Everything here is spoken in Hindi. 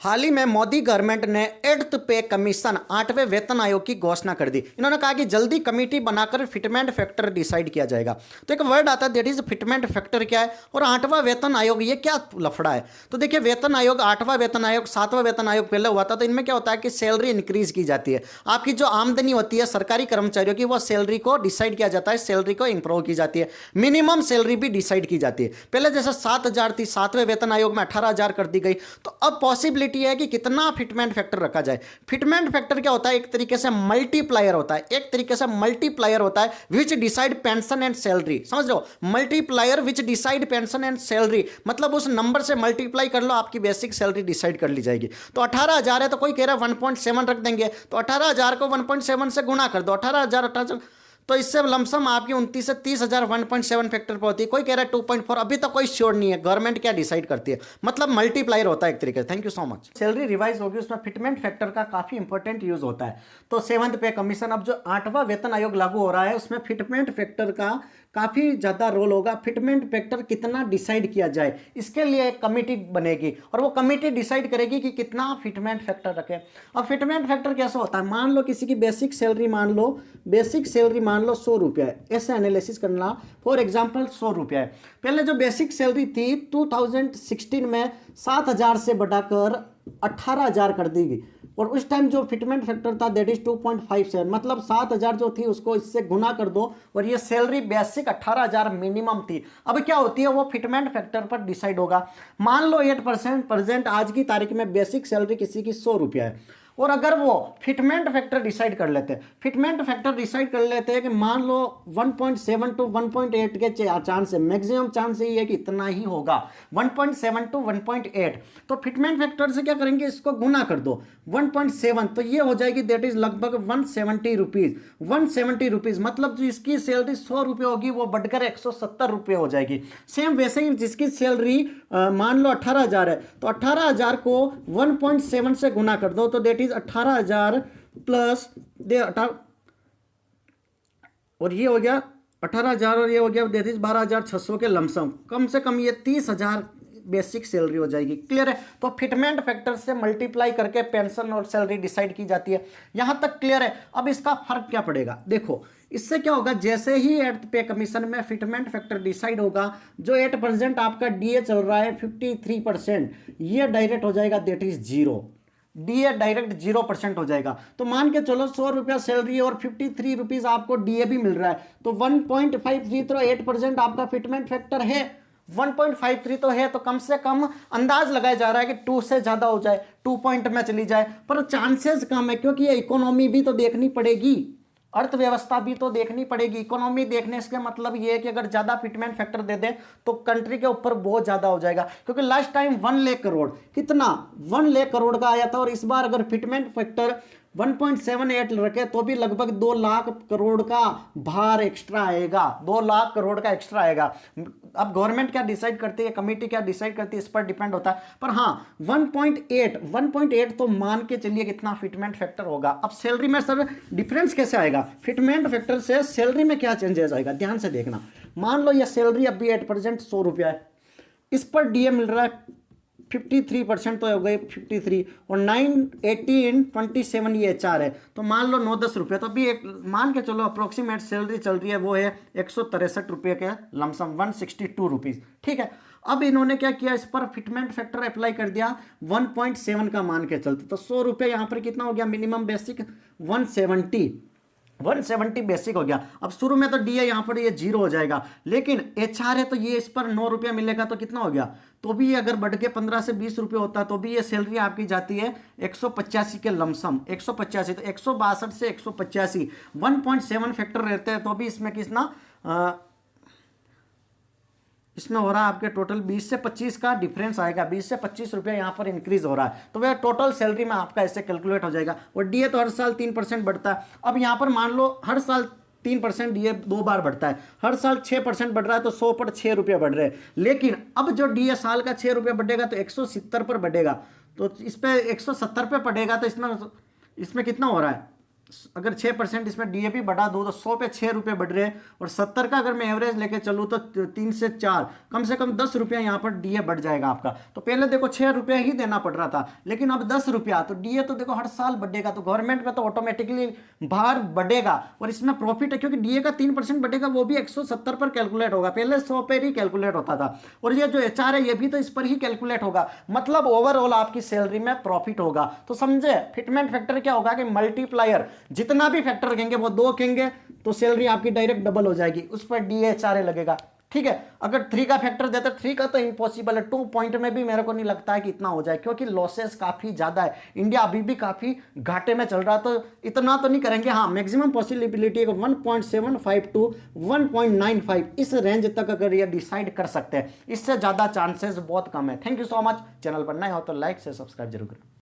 हाल ही में मोदी गवर्नमेंट ने 8th पे कमीशन 8वें वेतन आयोग की घोषणा कर दी। इन्होंने कहा कि जल्दी कमेटी बनाकर फिटमेंट फैक्टर डिसाइड किया जाएगा। तो एक वर्ड आता है दैट इज फिटमेंट फैक्टर क्या है और 8वां वेतन आयोग ये क्या लफड़ा है। तो देखिए वेतन आयोग 8वां वेतन आयोग 7वां वेतन आयोग पहले हुआ था। तो इनमें क्या होता है कि सैलरी इंक्रीज की जाती है। आपकी जो आमदनी होती है सरकारी कर्मचारियों की वो सैलरी को डिसाइड किया जाता है, सैलरी को इंप्रूव की जाती है, मिनिमम सैलरी भी डिसाइड की जाती है। पहले जैसे 7,000 थी, 7वें वेतन आयोग में 18,000 कर दी गई। तो अब पॉसिबिलिटी है कि कितना फिटमेंट फैक्टर रखा जाए। फिटमेंट फैक्टर क्या होता है, एक तरीके से मल्टीप्लायर होता है, एक तरीके से मल्टीप्लायर होता है which decide pension and salary. समझ लो, multiplier which decide pension and salary मतलब उस नंबर से मल्टीप्लाई कर लो, आपकी बेसिक सैलरी डिसाइड कर ली जाएगी। तो 18,000 है तो कोई कह रहा है 1.7 रख देंगे, तो 18,000 को 1.7 से गुणा कर दो, 18,000 तो इससे लमसम आपकी 29 से 30,000 1.7 फैक्टर पर होती है। कोई कह रहा है 2.4, अभी तो कोई श्योर नहीं है, गवर्नमेंट क्या डिसाइड करती है, मतलब मल्टीप्लायर होता है एक तरीके से। Thank you so much. Salary revise होगी, उसमें फिटमेंट फैक्टर का काफी इंपॉर्टेंट यूज होता है। तो 7th पे कमीशन, अब जो 8वां वेतन आयोग लागू हो रहा है उसमें फिटमेंट फैक्टर का काफी ज्यादा रोल होगा। फिटमेंट फैक्टर कितना डिसाइड किया जाए इसके लिए एक कमेटी बनेगी और वो कमेटी डिसाइड करेगी कि कितना फिटमेंट फैक्टर रखें। अब फिटमेंट फैक्टर कैसा होता है, मान लो किसी की बेसिक सैलरी मान लो 100 रुपया है, ऐसे एनालिसिस करना। फॉर एग्जांपल 100 रुपया है। पहले जो बेसिक सैलरी थी 2016 में 7,000 से बढ़ाकर 18,000 कर दी गई और उस टाइम जो फिटमेंट फैक्टर था दैट इज 2.57, मतलब 7,000 जो थी उसको इससे गुना कर दो और ये सैलरी बेसिक 18,000 मिनिमम थी। अब क्या होती है, वो फिटमेंट फैक्टर पर डिसाइड होगा। मान लो 8% प्रेजेंट आज की तारीख में बेसिक सैलरी किसी की 100 रुपया है और अगर वो फिटमेंट फैक्टर डिसाइड कर लेते हैं, फिटमेंट फैक्टर डिसाइड कर लेते हैं कि मान लो 1.7 टू 1.8 के चांस है, मैक्सिमम चांस यही है कि इतना ही होगा, 1.7 टू 1.8। तो फिटमेंट फैक्टर से क्या करेंगे, इसको गुना कर दो 1.7, तो ये हो जाएगी दैट इज लगभग 170 रुपीज। 170 रुपीज मतलब जो इसकी सैलरी 100 रुपये होगी वो बढ़कर 170 रुपये हो जाएगी। सेम वैसे ही जिसकी सैलरी मान लो 18,000 है तो 18,000 को 1.7 से गुना कर दो तो दैट इज 18,000 प्लस और ये हो गया 18,000 और ये हो गया दैट इज 12,600 के लमसम, कम से कम ये 30,000 बेसिक सैलरी हो जाएगी। क्लियर है। तो फिटमेंट फैक्टर से मल्टीप्लाई करके पेंशन और सैलरी डिसाइड की जाती है। यहां तक क्लियर है। अब इसका फर्क क्या पड़ेगा, देखो इससे क्या होगा, जैसे ही 8th पे कमीशन में फिटमेंट फैक्टर डिसाइड होगा, जो 8% आपका डीए चल रहा है 53%, ये डायरेक्ट हो जाएगा दैट इज 0, डीए डायरेक्ट 0% हो जाएगा। तो मान के चलो 100 रुपया सैलरी और 53 रुपीज आपको डीए भी मिल रहा है, तो 1.53 तो 8% आपका फिटमेंट फैक्टर है, 1.53 तो है, तो कम से कम अंदाज लगाया जा रहा है कि 2 से ज्यादा हो जाए, 2 पॉइंट में चली जाए, पर चांसेस कम है क्योंकि ये इकोनॉमी भी तो देखनी पड़ेगी, अर्थव्यवस्था भी तो देखनी पड़ेगी। इकोनॉमी देखने से मतलब ये है कि अगर ज्यादा फिटमेंट फैक्टर दे दें तो कंट्री के ऊपर बहुत ज्यादा हो जाएगा, क्योंकि लास्ट टाइम 1 लाख करोड़, कितना 1 लाख करोड़ का आया था और इस बार अगर फिटमेंट फैक्टर 1.78 रखे तो भी लगभग 2 लाख करोड़ का भार एक्स्ट्रा आएगा, 2 लाख करोड़ का एक्स्ट्रा आएगा। अब गवर्नमेंट क्या डिसाइड करती है, कमेटी क्या डिसाइड करती है, इस पर डिपेंड होता है। पर हाँ 1.8 तो मान के चलिए कितना फिटमेंट फैक्टर होगा। अब सैलरी में सर डिफरेंस कैसे आएगा, फिटमेंट फैक्टर से सैलरी में क्या चेंजेस आएगा, ध्यान से देखना। मान लो ये सैलरी अभी 8% 100 रुपया है, इस पर डीए मिल रहा है 53%, तो हो गए 53 और 9 18 27 ये एचआर है, तो मान लो 9-10 रुपये, तो अभी एक मान के चलो अप्रोक्सीमेट सैलरी चल रही है वो है 163 रुपये के लमसम, 162 रुपीज। ठीक है। अब इन्होंने क्या किया, इस पर फिटमेंट फैक्टर अप्लाई कर दिया 1.7 का मान के चलते, तो 100 रुपये यहाँ पर कितना हो गया, मिनिमम बेसिक 170 बेसिक हो गया। अब शुरू में तो डीए यहाँ पर ये 0 हो जाएगा, लेकिन एचआर है तो ये इस पर 9 रुपया मिलेगा, तो कितना हो गया, तो भी अगर बढ़ के 15 से 20 रुपये होता तो भी ये सैलरी आपकी जाती है 185 के लमसम, 185, तो 162 से 185 1.7 फैक्टर रहते हैं तो भी इसमें कितना इसमें हो रहा है आपके टोटल 20 से 25 का डिफरेंस आएगा, 20 से 25 रुपया यहाँ पर इंक्रीज हो रहा है, तो वह टोटल सैलरी में आपका ऐसे कैलकुलेट हो जाएगा। और डीए तो हर साल 3% बढ़ता है। अब यहाँ पर मान लो हर साल 3% डीए 2 बार बढ़ता है, हर साल 6% बढ़ रहा है, तो 100 पर 6 रुपये बढ़ रहे हैं। लेकिन अब जो डीए साल का 6 रुपये बढ़ेगा तो 170 पर बढ़ेगा, तो इस पर 170 पे पड़ेगा, तो इसमें कितना हो रहा है, अगर 6% इसमें डीएपी बढ़ा दूँ तो 100 पे 6 रुपये बढ़ रहे हैं, और 70 का अगर मैं एवरेज लेके चलूँ तो 3 से 4, कम से कम 10 रुपया यहाँ पर डीए बढ़ जाएगा आपका। तो पहले देखो 6 रुपये ही देना पड़ रहा था, लेकिन अब 10 रुपया, तो डीए तो देखो हर साल बढ़ेगा, तो गवर्नमेंट में तो ऑटोमेटिकली भार बढ़ेगा, और इसमें प्रॉफिट है क्योंकि डीए का 3% बढ़ेगा, वो भी 170 पर कैलकुलेट होगा, पहले 100 पर ही कैलकुलेट होता था। और ये जो एचआर है ये भी तो इस पर ही कैलकुलेट होगा, मतलब ओवरऑल आपकी सैलरी में प्रॉफिट होगा। तो समझे फिटमेंट फैक्टर क्या होगा कि मल्टीप्लायर, जितना भी फैक्टर कहेंगे वो 2 कहेंगे तो सैलरी आपकी डायरेक्ट डबल हो जाएगी, उस पर डीएचआरए लगेगा। ठीक है, अगर 3 का फैक्टर देते, 3 का तो इम्पॉसिबल है, 2 पॉइंट में भी मेरे को नहीं लगता है कि इतना हो जाए, क्योंकि लॉसेस काफी ज्यादा है, इंडिया अभी भी काफी घाटे में चल रहा है, तो इतना तो नहीं करेंगे। हाँ, मैक्सिमम पॉसिबिलिटी 1.75 टू 1.95 इस रेंज तक अगर ये डिसाइड कर सकते हैं, इससे ज्यादा चांसेस बहुत कम है। Thank you so much. Channel पर नए हो तो लाइक से सब्सक्राइब जरूर करें।